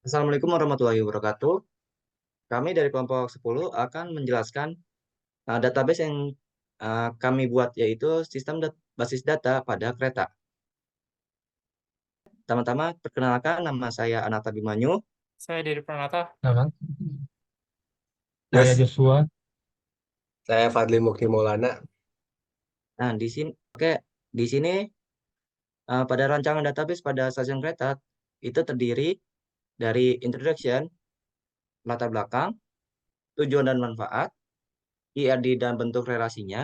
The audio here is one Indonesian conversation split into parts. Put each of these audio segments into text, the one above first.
Assalamualaikum warahmatullahi wabarakatuh. Kami dari kelompok 10 akan menjelaskan database yang kami buat, yaitu sistem basis data pada kereta. Pertama-tama, perkenalkan, nama saya Ananta Bimanyu. Saya dari Pranata. Nama saya Yes. Joshua. Saya Fadli Mukti Maulana. Nah, di sini pada rancangan database pada stasiun kereta itu terdiri dari introduction, latar belakang, tujuan dan manfaat, IRD dan bentuk relasinya,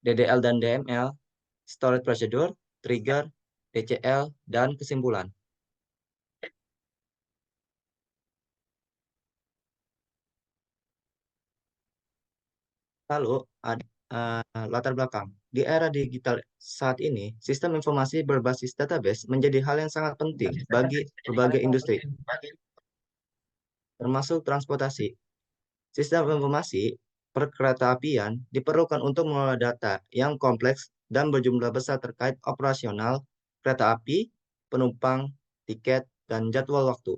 DDL dan DML, storage procedure, trigger, DCL, dan kesimpulan. Lalu ada latar belakang. Di era digital saat ini, sistem informasi berbasis database menjadi hal yang sangat penting bagi berbagai industri, termasuk transportasi. Sistem informasi perkeretaapian diperlukan untuk mengelola data yang kompleks dan berjumlah besar terkait operasional kereta api, penumpang, tiket, dan jadwal waktu.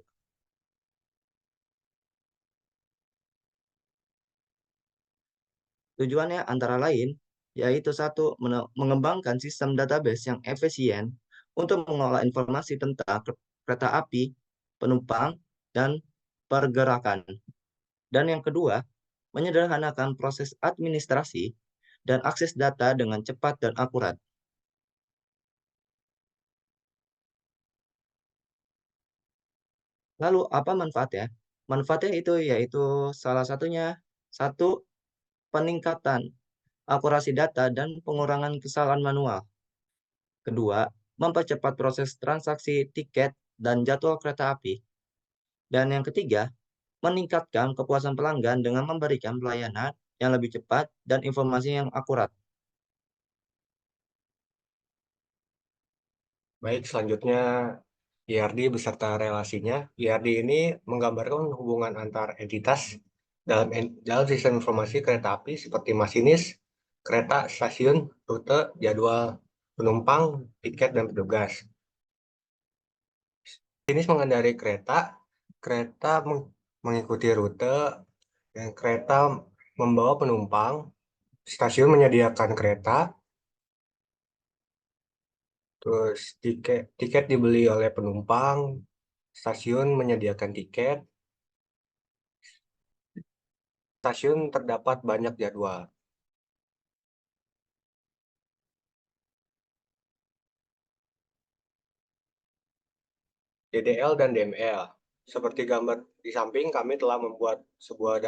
Tujuannya antara lain yaitu satu, mengembangkan sistem database yang efisien untuk mengolah informasi tentang kereta api, penumpang, dan pergerakan. Dan yang kedua, menyederhanakan proses administrasi dan akses data dengan cepat dan akurat. Lalu apa manfaatnya? Manfaatnya itu yaitu salah satunya, satu, peningkatan akurasi data dan pengurangan kesalahan manual. Kedua, mempercepat proses transaksi tiket dan jadwal kereta api. Dan yang ketiga, meningkatkan kepuasan pelanggan dengan memberikan pelayanan yang lebih cepat dan informasi yang akurat. Baik, selanjutnya IRD beserta relasinya. IRD ini menggambarkan hubungan antar entitas dalam sistem informasi kereta api seperti masinis, kereta, stasiun, rute, jadwal penumpang, tiket, dan petugas. Masinis mengendarai kereta, kereta mengikuti rute, dan kereta membawa penumpang, stasiun menyediakan kereta, terus tiket dibeli oleh penumpang, stasiun menyediakan tiket, stasiun terdapat banyak jadwal. DDL dan DML. Seperti gambar di samping, kami telah membuat sebuah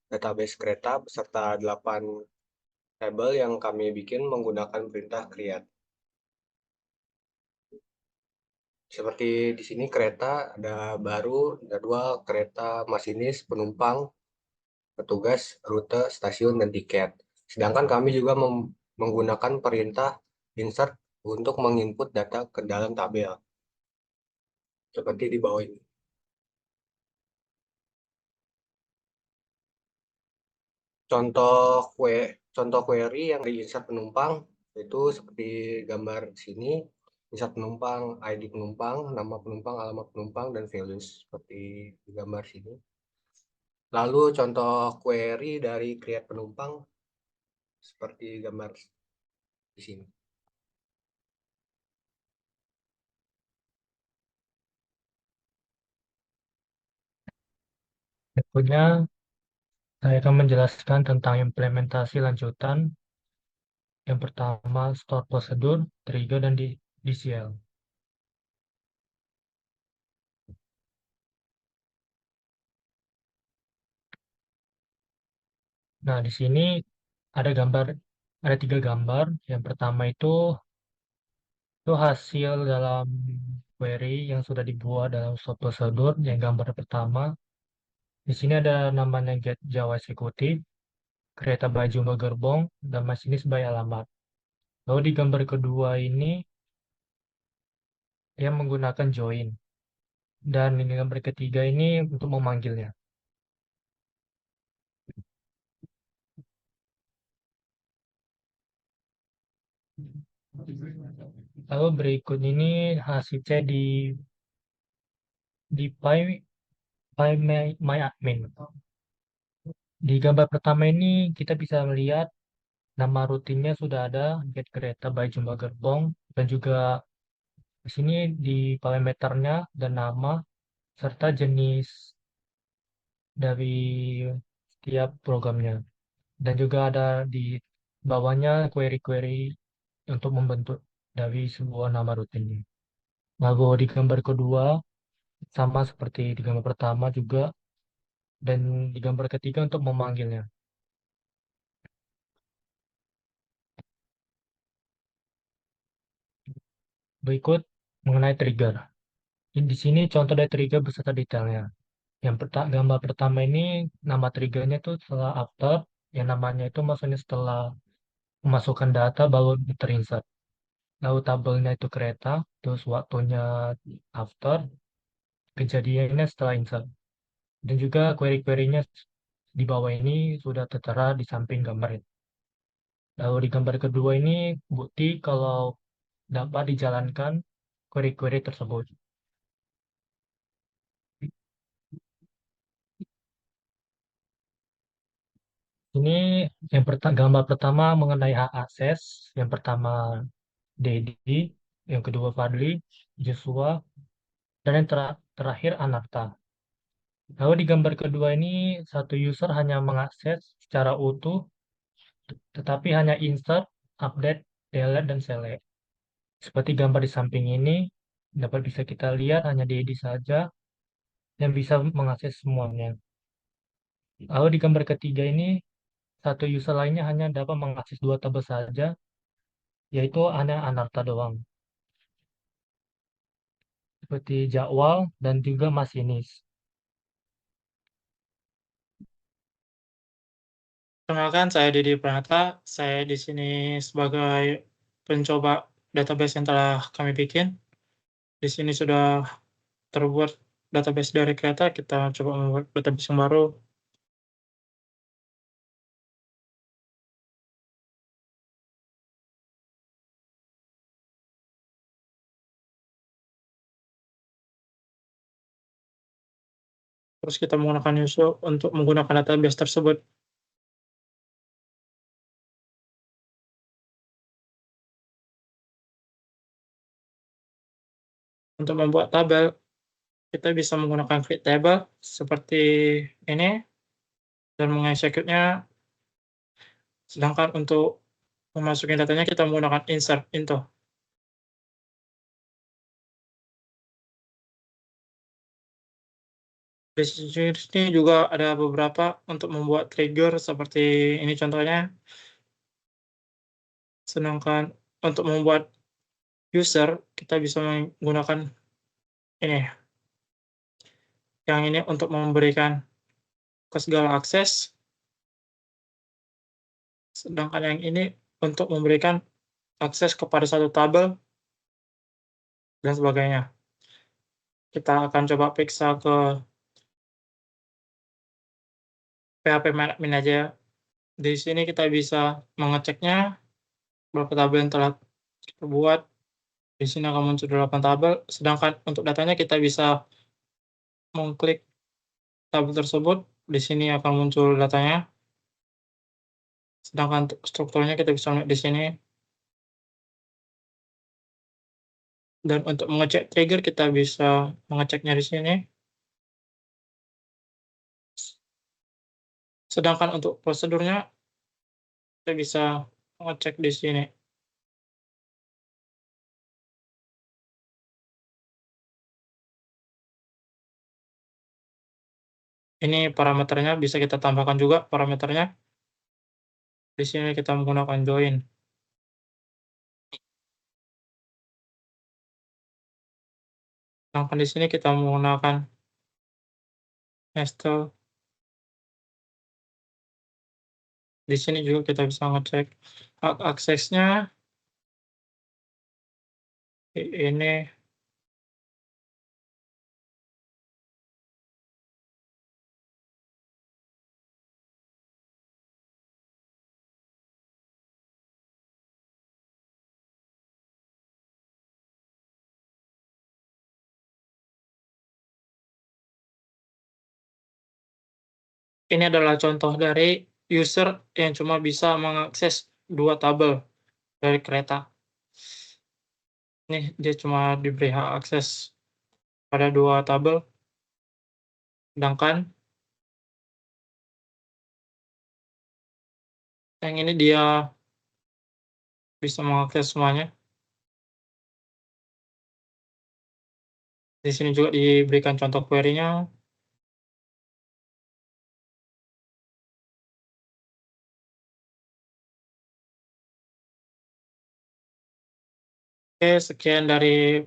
database kereta beserta 8 tabel yang kami bikin menggunakan perintah create. Seperti di sini kereta ada baru, jadwal, kereta, masinis, penumpang, petugas, rute, stasiun, dan tiket. Sedangkan kami juga menggunakan perintah insert untuk menginput data ke dalam tabel. Seperti di bawah ini. Contoh contoh query yang di-insert penumpang itu seperti gambar di sini. Insert penumpang, ID penumpang, nama penumpang, alamat penumpang, dan values seperti di gambar sini. Lalu contoh query dari create penumpang seperti gambar di sini. Berikutnya, saya akan menjelaskan tentang implementasi lanjutan. Yang pertama, store prosedur, trigger, dan DCL. Nah, di sini ada ada 3 gambar. Yang pertama itu hasil dalam query yang sudah dibuat dalam store prosedur. Yang gambar pertama, di sini ada namanya get Java Executive, kereta by jumlah gerbong, dan masinis by alamat. Lalu di gambar kedua ini, dia menggunakan join. Dan ini gambar ketiga ini untuk memanggilnya. Lalu berikut ini hasil C di pie file my admin. Di gambar pertama ini kita bisa melihat nama rutinnya sudah ada, get kereta by jumlah gerbong, dan juga di sini di parameternya dan nama serta jenis dari setiap programnya. Dan juga ada di bawahnya query-query untuk membentuk dari sebuah nama rutinnya. Lalu di gambar kedua, sama seperti di gambar pertama juga, dan di gambar ketiga untuk memanggilnya. Berikut mengenai trigger. Di sini contoh dari trigger beserta detailnya. Gambar pertama ini nama triggernya itu setelah after, yang namanya itu maksudnya setelah memasukkan data baru terinsert. Lalu tabelnya itu kereta, terus waktunya after, kejadiannya setelah insert. Dan juga query-query-nya di bawah ini sudah tertera di samping gambar ini. Lalu di gambar kedua ini bukti kalau dapat dijalankan query-query tersebut. Ini gambar pertama mengenai hak akses. Yang pertama Dedi, yang kedua Fadli, Joshua, dan yang terakhir Anarta. Lalu di gambar kedua ini satu user hanya mengakses secara utuh, tetapi hanya insert, update, delete, dan select. Seperti gambar di samping ini, dapat bisa kita lihat hanya Dedi saja yang bisa mengakses semuanya. Lalu di gambar ketiga ini, satu user lainnya hanya dapat mengakses dua tabel saja, yaitu hanya Anarta doang. Seperti jadwal dan juga masinis. Perkenalkan, saya Didi Pranata. Saya di sini sebagai pencoba database yang telah kami bikin. Di sini sudah terbuat database dari kereta. Kita coba membuat database yang baru. Terus kita menggunakan user untuk menggunakan database tersebut. Untuk membuat tabel, kita bisa menggunakan create table seperti ini dan mengeksekutnya. Sedangkan untuk memasukin datanya kita menggunakan insert into. Di sini juga ada beberapa untuk membuat trigger seperti ini contohnya. Sedangkan untuk membuat user, kita bisa menggunakan ini. Yang ini untuk memberikan ke segala akses. Sedangkan yang ini untuk memberikan akses kepada satu tabel dan sebagainya. Kita akan coba periksa ke PHP admin aja. Di sini kita bisa mengeceknya berapa tabel yang telah kita buat. Di sini akan muncul 8 tabel. Sedangkan untuk datanya kita bisa mengklik tabel tersebut. Di sini akan muncul datanya. Sedangkan untuk strukturnya kita bisa lihat di sini. Dan untuk mengecek trigger kita bisa mengeceknya di sini. Sedangkan untuk prosedurnya kita bisa mengecek di sini. Ini parameternya bisa kita tambahkan juga parameternya. Di sini kita menggunakan join. Sedangkan di sini kita menggunakan install. Di sini juga kita bisa ngecek hak aksesnya. Ini ini adalah contoh dari user yang cuma bisa mengakses 2 tabel dari kereta. Nih, dia cuma diberi hak akses pada 2 tabel, sedangkan yang ini dia bisa mengakses semuanya. Di sini juga diberikan contoh query-nya. Oke, sekian dari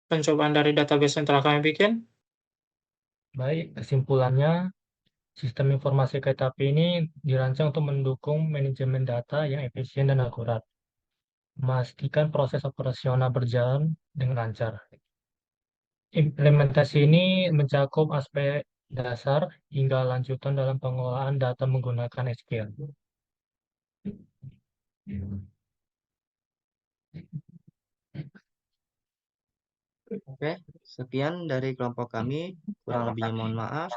pencobaan dari database yang telah kami bikin. Baik, kesimpulannya, sistem informasi kereta api ini dirancang untuk mendukung manajemen data yang efisien dan akurat, memastikan proses operasional berjalan dengan lancar. Implementasi ini mencakup aspek dasar hingga lanjutan dalam pengolahan data menggunakan SQL. Oke, sekian dari kelompok kami. Kurang lebihnya mohon maaf.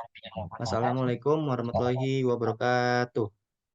Wassalamualaikum warahmatullahi wabarakatuh.